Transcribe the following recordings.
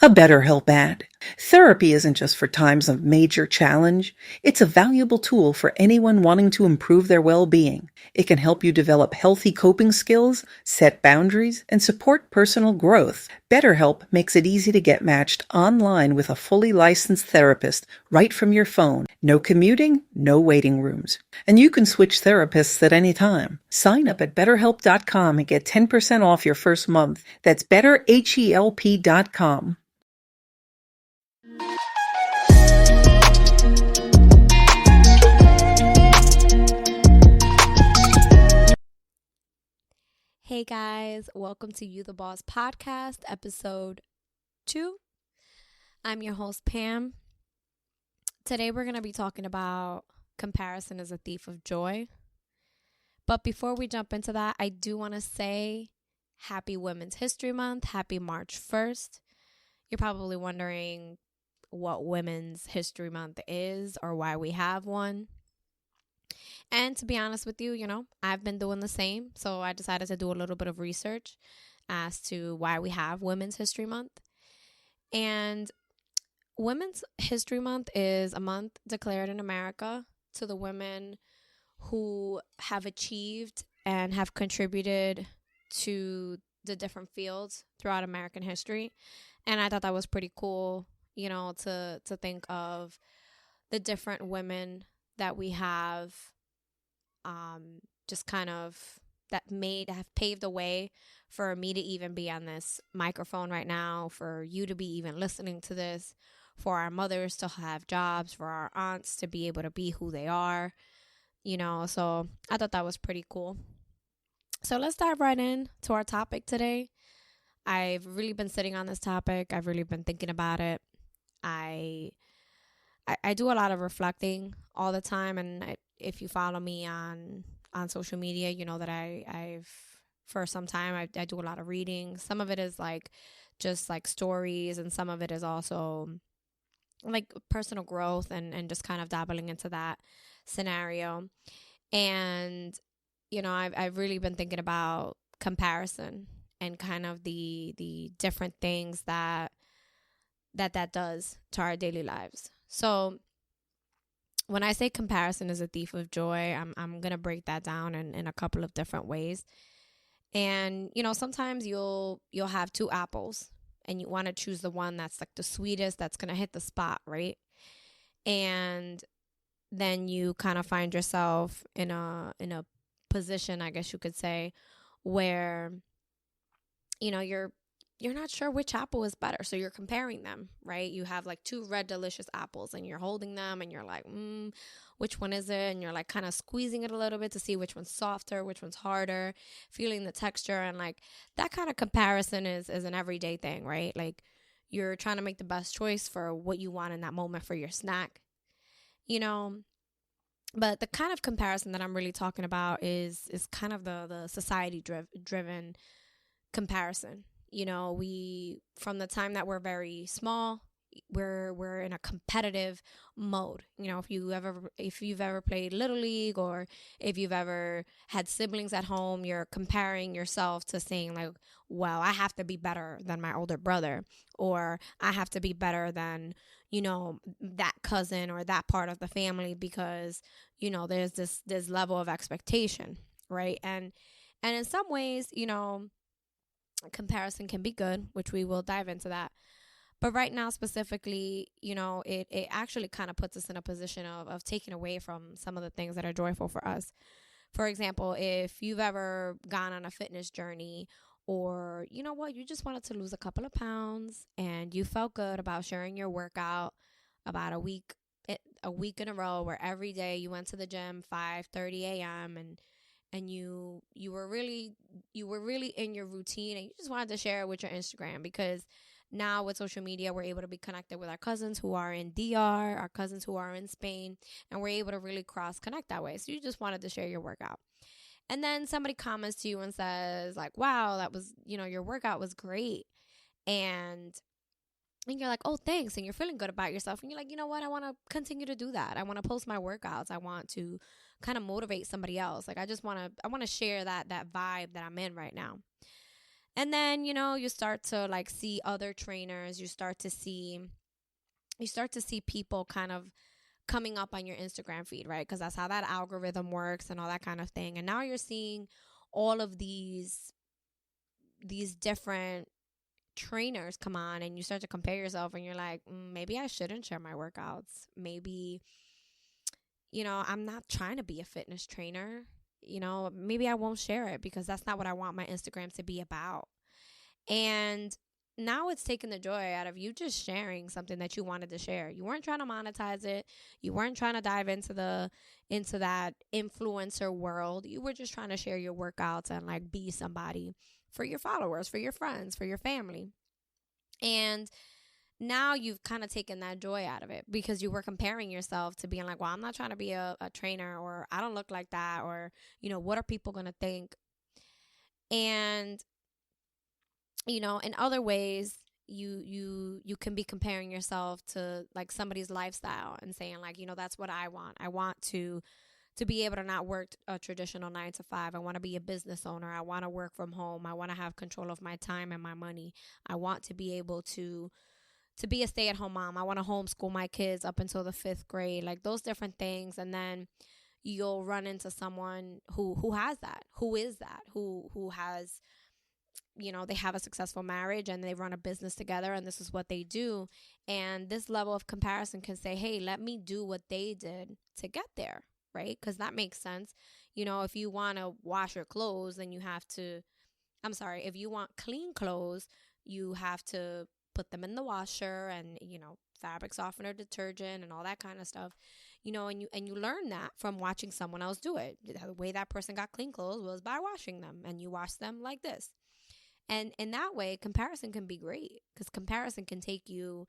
A BetterHelp ad. Therapy isn't just for times of major challenge. It's a valuable tool for anyone wanting to improve their well-being. It can help you develop healthy coping skills, set boundaries, and support personal growth. BetterHelp makes it easy to get matched online with a fully licensed therapist right from your phone. No commuting, no waiting rooms. And you can switch therapists at any time. Sign up at betterhelp.com and get 10% off your first month. That's betterhelp.com. Hey guys, welcome to You the Boss podcast, episode 2. I'm your host, Pam. Today we're going to be talking about comparison is a thief of joy. But before we jump into that, I do want to say happy Women's History Month, happy March 1st. You're probably wondering what Women's History Month is or why we have one. And to be honest with you, I've been doing the same. So I decided to do a little bit of research as to why we have Women's History Month. And Women's History Month is a month declared in America to the women who have achieved and have contributed to the different fields throughout American history. And I thought that was pretty cool, to think of the different women that we have just kind of have paved the way for me to even be on this microphone right now, for you to be even listening to this, for our mothers to have jobs, for our aunts to be able to be who they are, so I thought that was pretty cool. So let's dive right in to our topic today. I've really been sitting on this topic. I've really been thinking about it. I do a lot of reflecting all the time, and if you follow me on social media, you know that I've for some time I do a lot of reading. Some of it is just stories, and some of it is also like personal growth and just kind of dabbling into that scenario. And I've really been thinking about comparison and kind of the different things that does to our daily lives. So when I say comparison is a thief of joy, I'm going to break that down in a couple of different ways. And, sometimes you'll have two apples and you want to choose the one that's like the sweetest, that's going to hit the spot, right? And then you kind of find yourself in a position, I guess you could say, where, you're not sure which apple is better. So you're comparing them, right? You have like two red delicious apples and you're holding them and you're like, which one is it? And you're like kind of squeezing it a little bit to see which one's softer, which one's harder, feeling the texture. And like that kind of comparison is an everyday thing, right? Like you're trying to make the best choice for what you want in that moment for your snack, But the kind of comparison that I'm really talking about is kind of the society driven comparison. We, from the time that we're very small, we're in a competitive mode. If you've ever played Little League, or if you've ever had siblings at home, you're comparing yourself to saying like, well, I have to be better than my older brother, or I have to be better than, that cousin or that part of the family, because, there's this level of expectation, right? And in some ways, comparison can be good, which we will dive into that. But right now specifically, it actually kind of puts us in a position of taking away from some of the things that are joyful for us. For example, if you've ever gone on a fitness journey, or you just wanted to lose a couple of pounds and you felt good about sharing your workout about a week in a row, where every day you went to the gym 5:30 a.m. and you were really in your routine, and you just wanted to share it with your Instagram, because now with social media, we're able to be connected with our cousins who are in DR, our cousins who are in Spain, and we're able to really cross connect that way. So you just wanted to share your workout. And then somebody comments to you and says like, wow, that was, your workout was great. And you're like, oh, thanks. And you're feeling good about yourself. And you're like, you know what? I want to continue to do that. I want to post my workouts. I want to kind of motivate somebody else. Like, I want to share that vibe that I'm in right now. And then, you start to like see other trainers. You start to see people kind of coming up on your Instagram feed, right? Because that's how that algorithm works and all that kind of thing. And now you're seeing all of these different trainers come on, and you start to compare yourself, and you're like, maybe I shouldn't share my workouts. Maybe, I'm not trying to be a fitness trainer. Maybe I won't share it because that's not what I want my Instagram to be about. And now it's taking the joy out of you just sharing something that you wanted to share. You weren't trying to monetize it. You weren't trying to dive into that influencer world. You were just trying to share your workouts and like be somebody for your followers, for your friends, for your family. And now you've kind of taken that joy out of it because you were comparing yourself to being like, well, I'm not trying to be a trainer, or I don't look like that, or, what are people going to think? And, in other ways, you can be comparing yourself to like somebody's lifestyle and saying like, that's what I want. I want to be able to not work a traditional 9 to 5. I want to be a business owner. I want to work from home. I want to have control of my time and my money. I want to be able to be a stay-at-home mom. I want to homeschool my kids up until the 5th grade, like those different things. And then you'll run into someone who has that, who is that, who has, they have a successful marriage and they run a business together and this is what they do. And this level of comparison can say, hey, let me do what they did to get there, right? Because that makes sense. If you want to wash your clothes, then if you want clean clothes, you have to put them in the washer and, fabric softener, detergent, and all that kind of stuff, and you learn that from watching someone else do it. The way that person got clean clothes was by washing them, and you wash them like this. And in that way, comparison can be great because comparison can take you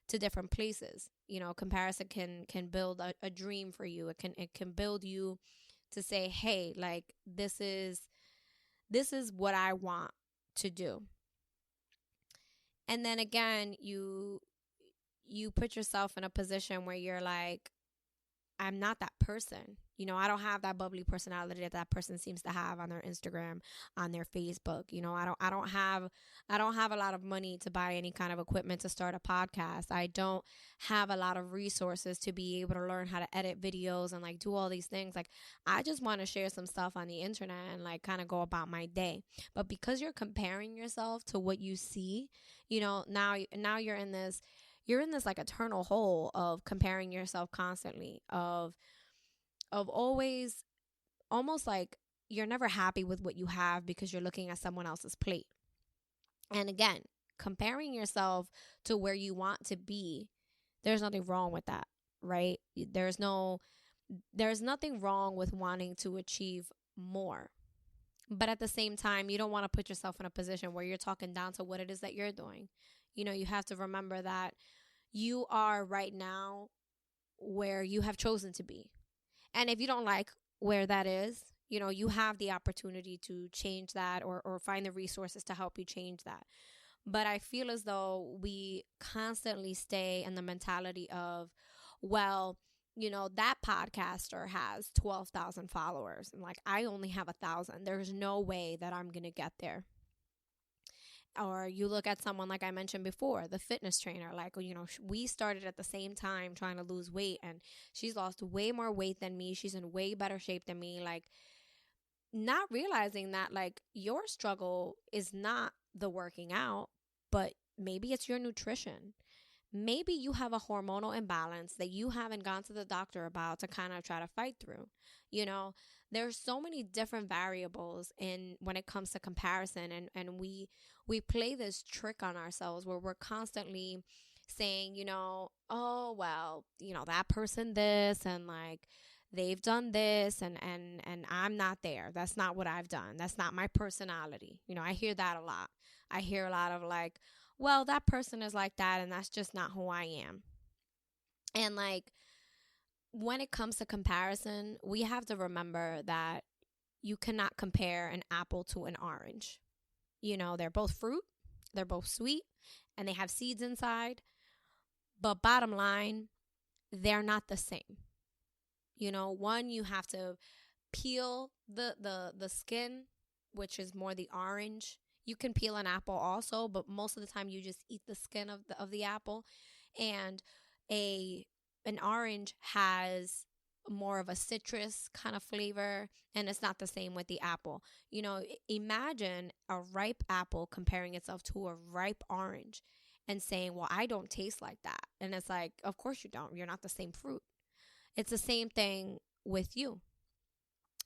to different places. Comparison can build a dream for you. It can build you to say, hey, like this is what I want to do. And then again, you put yourself in a position where you're like, I'm not that person. I don't have that bubbly personality that person seems to have on their Instagram, on their Facebook. I don't have a lot of money to buy any kind of equipment to start a podcast. I don't have a lot of resources to be able to learn how to edit videos and like do all these things. Like, I just want to share some stuff on the internet and like kind of go about my day. But because you're comparing yourself to what you see, now you're in this like eternal hole of comparing yourself constantly, of always almost like you're never happy with what you have because you're looking at someone else's plate. And again, comparing yourself to where you want to be, there's nothing wrong with that, right? There's nothing wrong with wanting to achieve more. But at the same time, you don't want to put yourself in a position where you're talking down to what it is that you're doing. You have to remember that you are right now where you have chosen to be. And if you don't like where that is, you have the opportunity to change that or find the resources to help you change that. But I feel as though we constantly stay in the mentality of, well, that podcaster has 12,000 followers. And like, I only have 1,000. There's no way that I'm going to get there. Or you look at someone like I mentioned before, the fitness trainer, like, we started at the same time trying to lose weight, and she's lost way more weight than me. She's in way better shape than me. Like, not realizing that like your struggle is not the working out, but maybe it's your nutrition. Maybe you have a hormonal imbalance that you haven't gone to the doctor about to kind of try to fight through. There's so many different variables when it comes to comparison, and we play this trick on ourselves where we're constantly saying, oh, well, that person this, and like they've done this, and I'm not there. That's not what I've done. That's not my personality. I hear that a lot. I hear a lot of like, well, that person is like that, and that's just not who I am. And like, when it comes to comparison, we have to remember that you cannot compare an apple to an orange. They're both fruit, they're both sweet, and they have seeds inside. But bottom line, they're not the same. One, you have to peel the skin, which is more the orange. You can peel an apple also, but most of the time you just eat the skin of the apple. And a an orange has more of a citrus kind of flavor, and it's not the same with the apple. Imagine a ripe apple comparing itself to a ripe orange and saying, well, I don't taste like that. And it's like, of course you don't. You're not the same fruit. It's the same thing with you.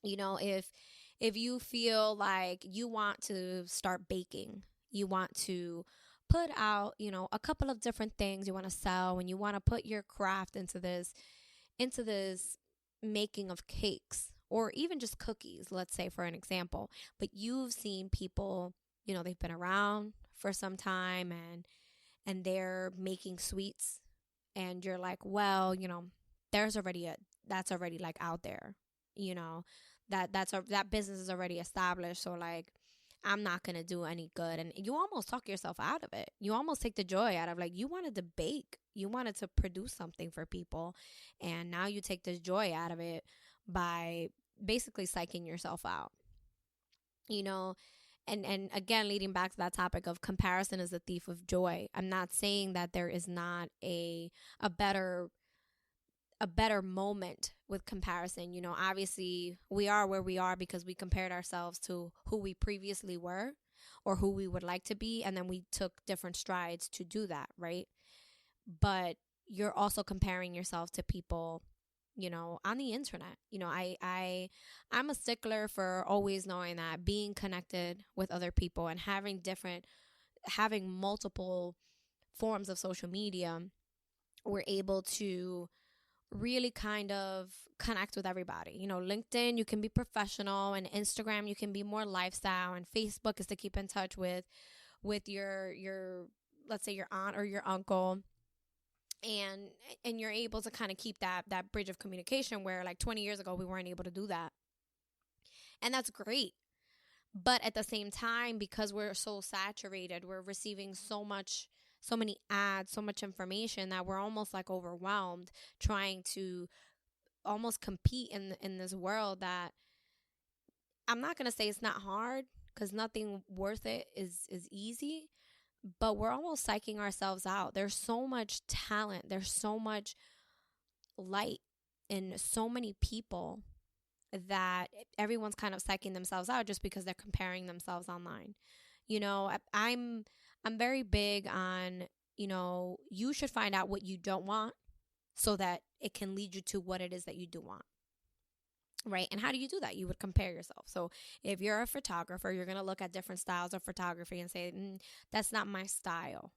If you feel like you want to start baking, you want to put out, a couple of different things you want to sell, and you want to put your craft into this making of cakes or even just cookies, let's say, for an example. But you've seen people, they've been around for some time, and they're making sweets, and you're like, well, that's already like out there, that business is already established. So like, I'm not going to do any good. And you almost talk yourself out of it. You almost take the joy out of, like, you wanted to bake, you wanted to produce something for people. And now you take the joy out of it by basically psyching yourself out, and again, leading back to that topic of comparison is the thief of joy. I'm not saying that there is not a better moment with comparison. Obviously we are where we are because we compared ourselves to who we previously were or who we would like to be, and then we took different strides to do that, right? But you're also comparing yourself to people, on the internet. I'm a stickler for always knowing that being connected with other people and having multiple forms of social media, we're able to really kind of connect with everybody. LinkedIn, you can be professional, and Instagram, you can be more lifestyle, and Facebook is to keep in touch with your let's say your aunt or your uncle, and you're able to kind of keep that bridge of communication, where like 20 years ago we weren't able to do that. And that's great. But at the same time, because we're so saturated, we're receiving so many ads, so much information, that we're almost like overwhelmed trying to almost compete in this world that, I'm not going to say it's not hard, because nothing worth it is easy, but we're almost psyching ourselves out. There's so much talent, there's so much light in so many people, that everyone's kind of psyching themselves out just because they're comparing themselves online. I'm very big on, you should find out what you don't want so that it can lead you to what it is that you do want. Right? And how do you do that? You would compare yourself. So if you're a photographer, you're going to look at different styles of photography and say, that's not my style.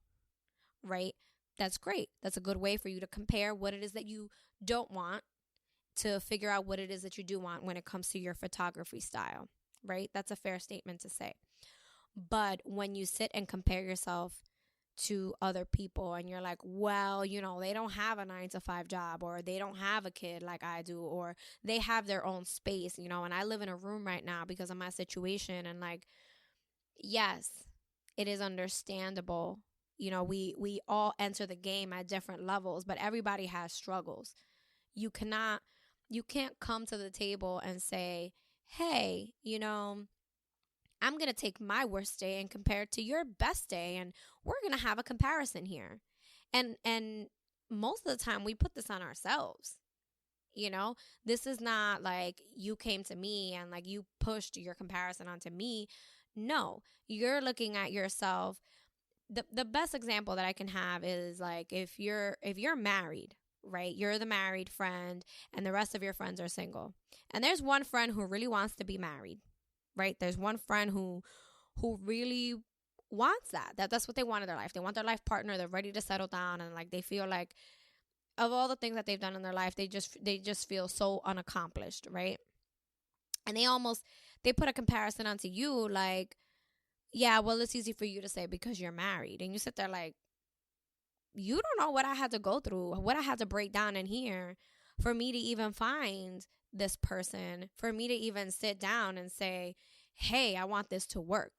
Right? That's great. That's a good way for you to compare what it is that you don't want to figure out what it is that you do want when it comes to your photography style. Right? That's a fair statement to say. But when you sit and compare yourself to other people, and you're like, well, they don't have a 9-to-5 job, or they don't have a kid like I do, or they have their own space, and I live in a room right now because of my situation. And like, yes, it is understandable. We all enter the game at different levels, but everybody has struggles. You can't come to the table and say, hey, I'm going to take my worst day and compare it to your best day, and we're going to have a comparison here. And most of the time we put this on ourselves. This is not like you came to me and like you pushed your comparison onto me. No, you're looking at yourself. The best example that I can have is like, if you're married, right? You're the married friend and the rest of your friends are single. And there's one friend who really wants to be married. Right? There's one friend who really wants that's what they want in their life. They want their life partner. They're ready to settle down, and like, they feel like, of all the things that they've done in their life, they just feel so unaccomplished, right? And they put a comparison onto you, like, yeah, well, it's easy for you to say because you're married. And you sit there like, you don't know what I had to go through, what I had to break down in here for me to even find this person, for me to even sit down and say, hey, I want this to work.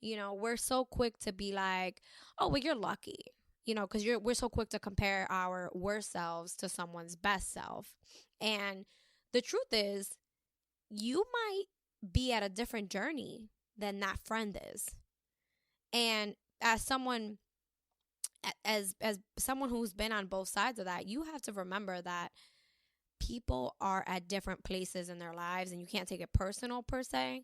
We're so quick to be like, oh, well, you're lucky, because we're so quick to compare our worst selves to someone's best self. And the truth is, you might be at a different journey than that friend is. And as someone as someone who's been on both sides of that, you have to remember that people are at different places in their lives, and you can't take it personal per se.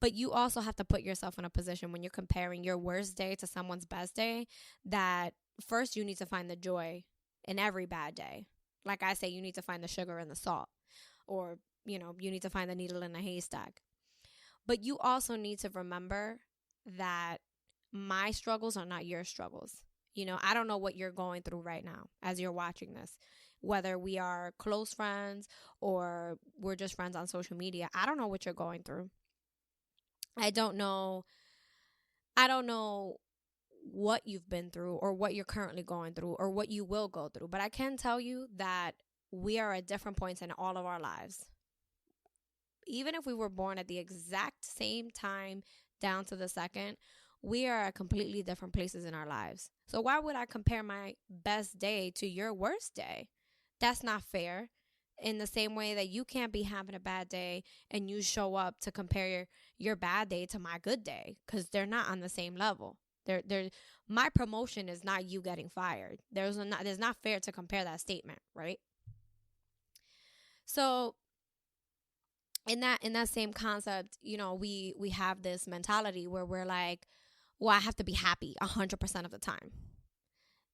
But you also have to put yourself in a position when you're comparing your worst day to someone's best day, that first you need to find the joy in every bad day. Like I say, you need to find the sugar and the salt, or, you need to find the needle in the haystack. But you also need to remember that my struggles are not your struggles. I don't know what you're going through right now as you're watching this, whether we are close friends or we're just friends on social media. I don't know what you're going through. I don't know what you've been through or what you're currently going through or what you will go through. But I can tell you that we are at different points in all of our lives. Even if we were born at the exact same time down to the second, we are at completely different places in our lives. So why would I compare my best day to your worst day? That's not fair. In the same way that you can't be having a bad day and you show up to compare your bad day to my good day, because they're not on the same level. My promotion is not you getting fired. There's not fair to compare that statement, right? So in that same concept, we have this mentality where we're like, well, I have to be happy 100% of the time.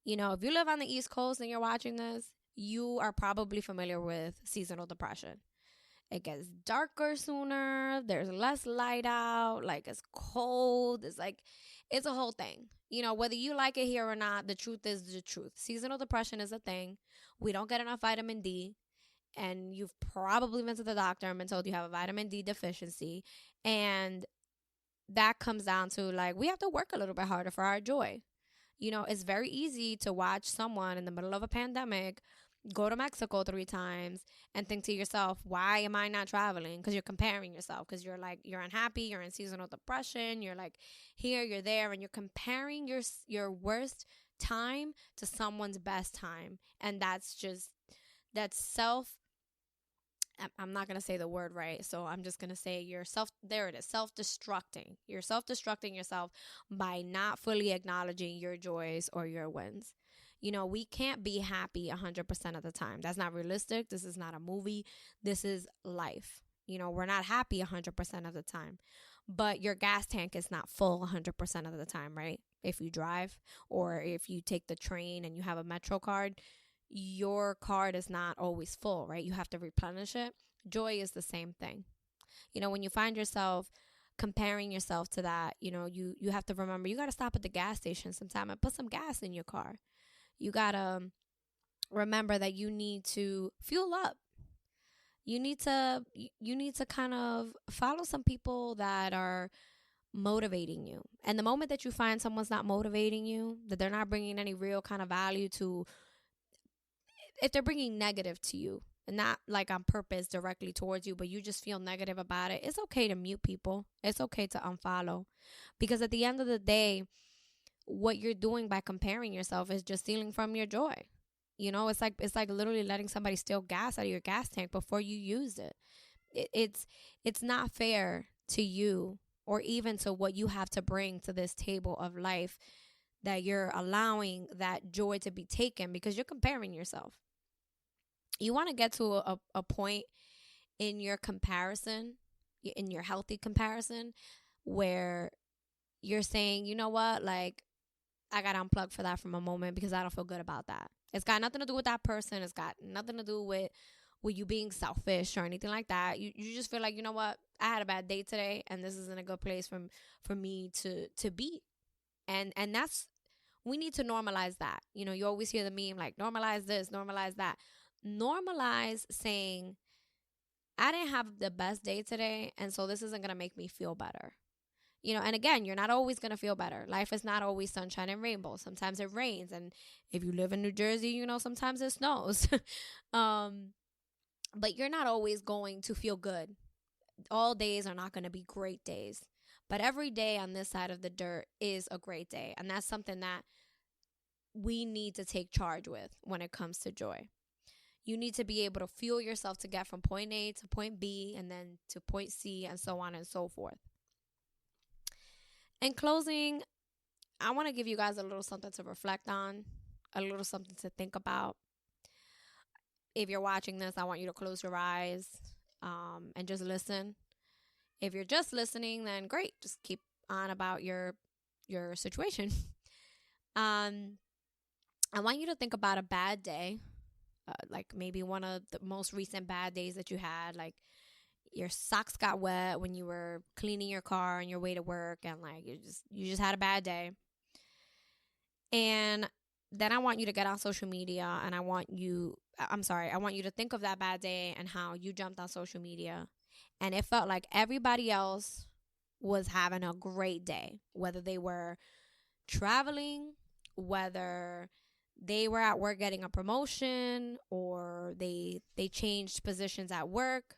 If you live on the East Coast and you're watching this, you are probably familiar with seasonal depression. It gets darker sooner. There's less light out. Like, it's cold. It's a whole thing. Whether you like it here or not, the truth is the truth. Seasonal depression is a thing. We don't get enough vitamin D. And you've probably been to the doctor and been told you have a vitamin D deficiency. And that comes down to, like, we have to work a little bit harder for our joy. It's very easy to watch someone in the middle of a pandemic go to Mexico 3 times and think to yourself, why am I not traveling? Because you're comparing yourself, because you're unhappy, you're in seasonal depression, you're like here, you're there, and you're comparing your worst time to someone's best time. And that's self. I'm not going to say the word right, so I'm just going to say self-destructing. You're self-destructing yourself by not fully acknowledging your joys or your wins. We can't be happy 100% of the time. That's not realistic. This is not a movie. This is life. We're not happy 100% of the time, but your gas tank is not full 100% of the time, right? If you drive or if you take the train and you have a Metro card, your card is not always full, right? You have to replenish it. Joy is the same thing. When you find yourself comparing yourself to that, you have to remember you got to stop at the gas station sometime and put some gas in your car. You got to remember that you need to fuel up. You need to kind of follow some people that are motivating you. And the moment that you find someone's not motivating you, that they're not bringing any real kind of value to, if they're bringing negative to you, and not like on purpose directly towards you, but you just feel negative about it, it's okay to mute people. It's okay to unfollow. Because at the end of the day, what you're doing by comparing yourself is just stealing from your joy. It's like literally letting somebody steal gas out of your gas tank before you use it. It's not fair to you or even to what you have to bring to this table of life, that you're allowing that joy to be taken because you're comparing yourself. You want to get to a point in your comparison, in your healthy comparison, where you're saying, you know what, like, I got to unplug for that from a moment because I don't feel good about that. It's got nothing to do with that person. It's got nothing to do with you being selfish or anything like that. You just feel like, you know what, I had a bad day today and this isn't a good place for me to be. And that's, we need to normalize that. You always hear the meme, like, normalize this, normalize that. Normalize saying, I didn't have the best day today, and so this isn't going to make me feel better. And again, you're not always going to feel better. Life is not always sunshine and rainbows. Sometimes it rains, and if you live in New Jersey, sometimes it snows. But you're not always going to feel good. All days are not going to be great days. But every day on this side of the dirt is a great day, and that's something that we need to take charge with when it comes to joy. You need to be able to fuel yourself to get from point A to point B and then to point C and so on and so forth. In closing, I want to give you guys a little something to reflect on, a little something to think about. If you're watching this, I want you to close your eyes and just listen. If you're just listening, then great. Just keep on about your situation. I want you to think about a bad day, like maybe one of the most recent bad days that you had, like your socks got wet when you were cleaning your car on your way to work, and like you just had a bad day. And then I want you to get on social media, and I want you to think of that bad day and how you jumped on social media and it felt like everybody else was having a great day, whether they were traveling, whether they were at work getting a promotion, or they changed positions at work.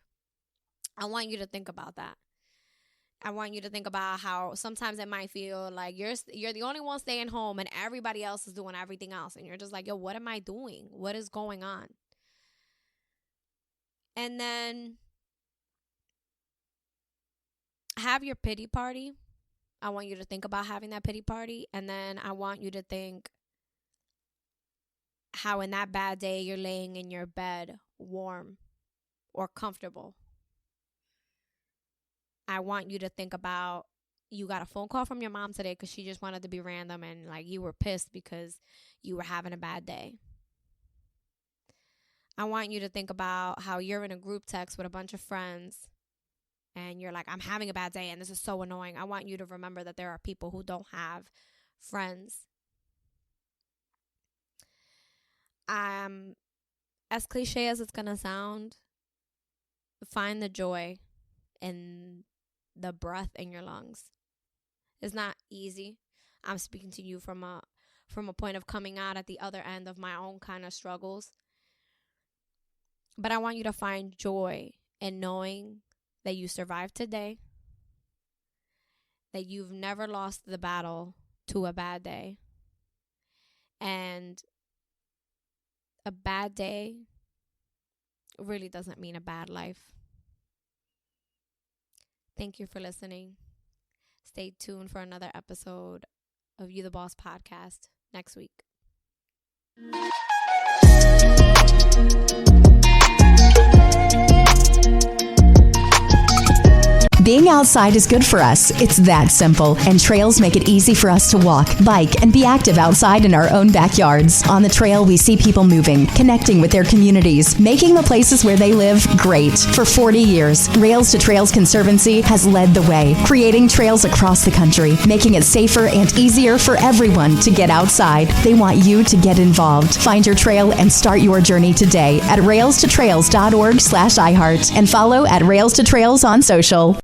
I want you to think about that. I want you to think about how sometimes it might feel like you're the only one staying home and everybody else is doing everything else. And you're just like, yo, what am I doing? What is going on? And then have your pity party. I want you to think about having that pity party. And then I want you to think how in that bad day you're laying in your bed warm or comfortable. I want you to think about you got a phone call from your mom today because she just wanted to be random and like you were pissed because you were having a bad day. I want you to think about how you're in a group text with a bunch of friends and you're like, I'm having a bad day and this is so annoying. I want you to remember that there are people who don't have friends. As cliche as it's going to sound, find the joy in the breath in your lungs. It's not easy. I'm speaking to you from a point of coming out at the other end of my own kind of struggles. But I want you to find joy in knowing that you survived today, that you've never lost the battle to a bad day. And a bad day really doesn't mean a bad life. Thank you for listening. Stay tuned for another episode of You the Boss podcast next week. Being outside is good for us. It's that simple. And trails make it easy for us to walk, bike, and be active outside in our own backyards. On the trail, we see people moving, connecting with their communities, making the places where they live great. For 40 years, Rails to Trails Conservancy has led the way, creating trails across the country, making it safer and easier for everyone to get outside. They want you to get involved. Find your trail and start your journey today at railstotrails.org/iHeart and follow at Rails to Trails on social.